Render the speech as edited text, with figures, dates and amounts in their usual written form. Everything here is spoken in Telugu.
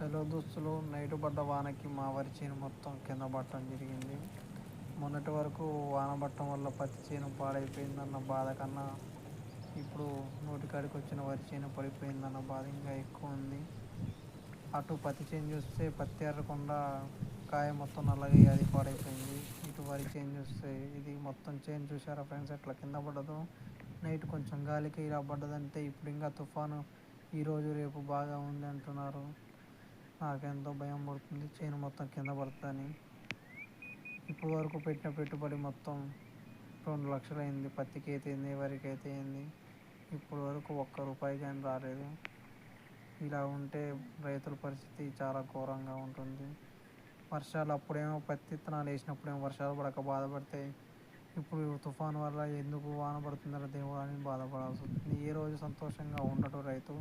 హలో దోస్తులు, నైట్ పడ్డ వానకి మా వరి చేను మొత్తం కింద పడటం జరిగింది. మొన్నటి వరకు వాన పడటం వల్ల పత్తి చేను పాడైపోయిందన్న బాధ కన్నా ఇప్పుడు నోటికాడికి వచ్చిన వరి చేను పడిపోయిందన్న బాధ ఇంకా ఎక్కువ ఉంది. అటు పత్తి చేను చూస్తే పత్తి ఎర్రకుండా కాయ మొత్తం నల్లగా అది పాడైపోయింది. ఇటు వరి చేను చూస్తే ఇది మొత్తం చేను చూసారా ఫ్రెండ్స్ ఎట్లా కింద పడ్డదో. నైట్ కొంచెం గాలికి ఇలా పడ్డదంటే ఇప్పుడు ఇంకా తుఫాను ఈరోజు రేపు బాగా ఉంది అంటున్నారు. నాకెంతో భయం పడుతుంది చేను మొత్తం కింద పడుతుందని. ఇప్పుడు వరకు పెట్టిన పెట్టుబడి మొత్తం 2 లక్షలు అయింది. పత్తికి అయితే ఏంది, వరికి అయితే ఏంది. ఇప్పుడు వరకు ₹1 కానీ రాలేదు. ఇలా ఉంటే రైతుల పరిస్థితి చాలా ఘోరంగా ఉంటుంది. వర్షాలు అప్పుడేమో పత్తి విత్తనాలు వేసినప్పుడేమో వర్షాలు పడక బాధపడితే ఇప్పుడు తుఫాను వల్ల ఎందుకు వాన పడుతుందో దేవుడు అని బాధపడాల్సి వస్తుంది. ఏ రోజు సంతోషంగా ఉండడు రైతు.